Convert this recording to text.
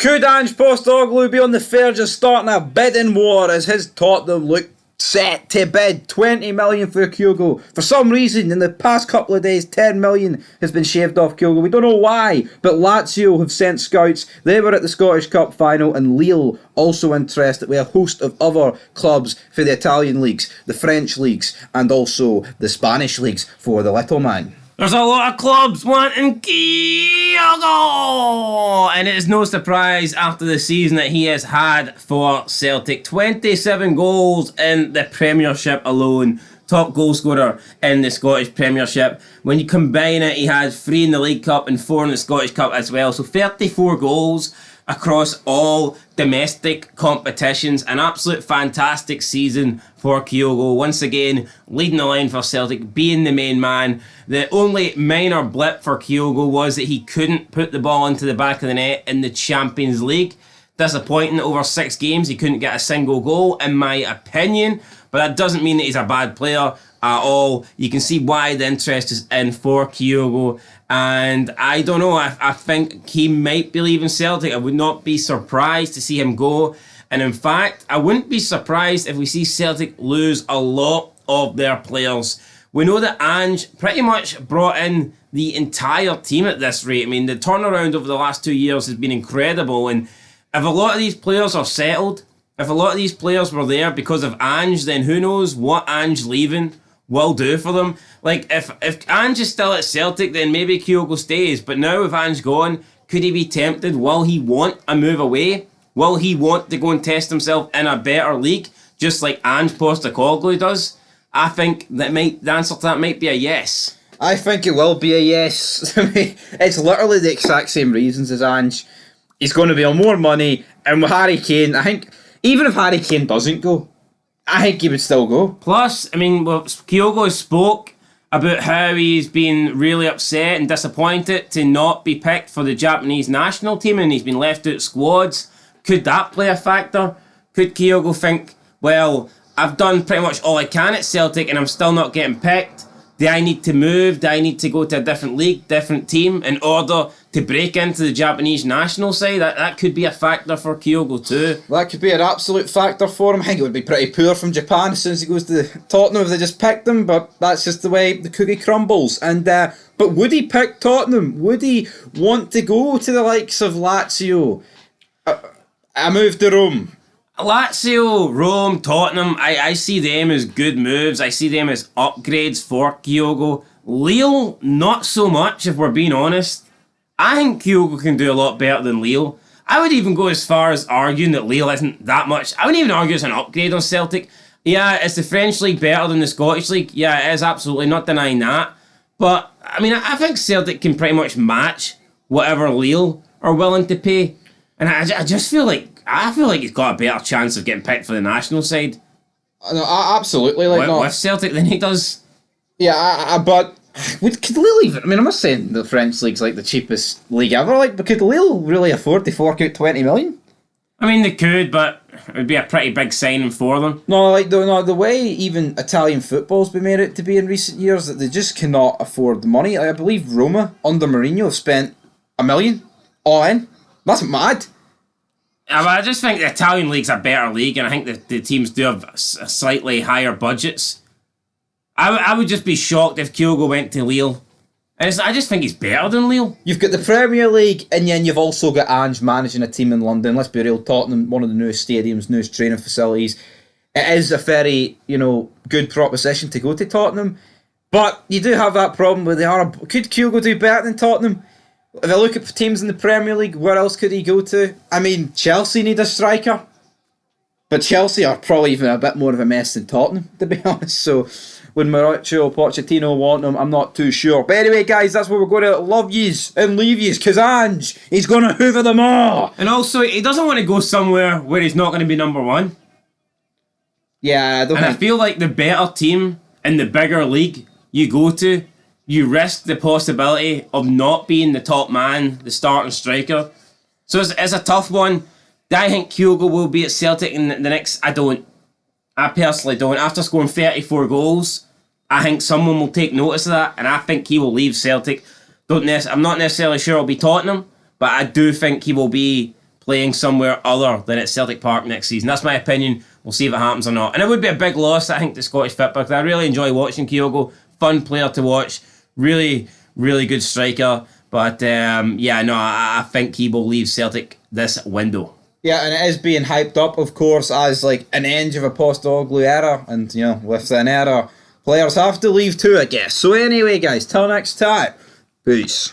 Could Ange Postecoglou be on the verge of starting a bidding war as his Tottenham look set to bid 20 million for Kyogo? For some reason, in the past couple of days, 10 million has been shaved off Kyogo. We don't know why, but Lazio have sent scouts. They were at the Scottish Cup final, and Lille also interested with a host of other clubs for the Italian leagues, the French leagues, and also the Spanish leagues for the little man. There's a lot of clubs wanting Kyogo, and it is no surprise after the season that he has had for Celtic. 27 goals in the Premiership alone. Top goal scorer in the Scottish Premiership. When you combine it, he had 3 in the League Cup and 4 in the Scottish Cup as well. So 34 goals across all domestic competitions. An absolute fantastic season for Kyogo. Once again, leading the line for Celtic, being the main man. The only minor blip for Kyogo was that he couldn't put the ball into the back of the net in the Champions League. Disappointing. Over 6 games, he couldn't get a single goal, in my opinion. But that doesn't mean that he's a bad player at all. You can see why the interest is in for Kyogo. And I don't know, I think he might be leaving Celtic. I would not be surprised to see him go. And in fact, I wouldn't be surprised if we see Celtic lose a lot of their players. We know that Ange pretty much brought in the entire team at this rate. I mean, the turnaround over the last 2 years has been incredible. And if a lot of these players are settled, if a lot of these players were there because of Ange, then who knows what Ange leaving will do for them. Like, if Ange is still at Celtic, then maybe Kyogo stays. But now with Ange gone, could he be tempted? Will he want a move away? Will he want to go and test himself in a better league, just like Ange Postecoglou does? I think that the answer to that might be a yes. I think it will be a yes. I mean, it's literally the exact same reasons as Ange. He's going to be on more money, and with Harry Kane, I think even if Harry Kane doesn't go, I think he would still go. Plus, I mean, well, Kyogo spoke about how he's been really upset and disappointed to not be picked for the Japanese national team, and he's been left out squads. Could that play a factor? Could Kyogo think, well, I've done pretty much all I can at Celtic and I'm still not getting picked? Do I need to move? Do I need to go to a different league, different team in order to break into the Japanese national side? That could be a factor for Kyogo too. That could be an absolute factor for him. I think it would be pretty poor from Japan as soon as he goes to Tottenham if they just picked him, but that's just the way the cookie crumbles. And but would he pick Tottenham? Would he want to go to the likes of Lazio? A move to Rome? Lazio, Rome, Tottenham, I see them as good moves. I see them as upgrades for Kyogo. Lille, not so much, if we're being honest. I think Kyogo can do a lot better than Lille. I would even go as far as arguing that Lille isn't that much. I wouldn't even argue it's an upgrade on Celtic. Yeah, is the French league better than the Scottish league? Yeah, it is, absolutely, not denying that. But, I mean, I think Celtic can pretty much match whatever Lille are willing to pay. And I just feel like, he's got a better chance of getting picked for the national side. No, absolutely. With Celtic than he does. Yeah, but could Lille even... I mean, I'm not saying the French league's like the cheapest league ever, but could Lille really afford to fork out 20 million? I mean, they could, but it would be a pretty big signing for them. No, the way even Italian football's been made out to be in recent years, that they just cannot afford the money. I believe Roma, under Mourinho, have spent $1 million all in. That's mad. I just think the Italian league's a better league, and I think the teams do have slightly higher budgets. I would just be shocked if Kyogo went to Lille. And I just think he's better than Lille. You've got the Premier League, and then you've also got Ange managing a team in London. Let's be real, Tottenham, one of the newest stadiums, newest training facilities. It is a very, good proposition to go to Tottenham. But you do have that problem where could Kyogo do better than Tottenham? If I look at teams in the Premier League, where else could he go to? I mean, Chelsea need a striker. But Chelsea are probably even a bit more of a mess than Tottenham, to be honest. So, would Mauricio Pochettino want him? I'm not too sure. But anyway, guys, that's where we're going to love yous and leave yous, because Ange, he's going to hoover them all. And also, he doesn't want to go somewhere where he's not going to be number one. Yeah, I feel like the better team in the bigger league you go to, you risk the possibility of not being the top man, the starting striker. So it's a tough one. Do I think Kyogo will be at Celtic in the next... I don't. I personally don't. After scoring 34 goals, I think someone will take notice of that, and I think he will leave Celtic. I'm not necessarily sure it'll be Tottenham, but I do think he will be playing somewhere other than at Celtic Park next season. That's my opinion. We'll see if it happens or not. And it would be a big loss, I think, to Scottish football, because I really enjoy watching Kyogo. Fun player to watch. Really, really good striker. But I think he will leave Celtic this window. Yeah, and it is being hyped up, of course, as like an end of a Postecoglou era, and with an era, players have to leave too, I guess. So anyway, guys, till next time, peace.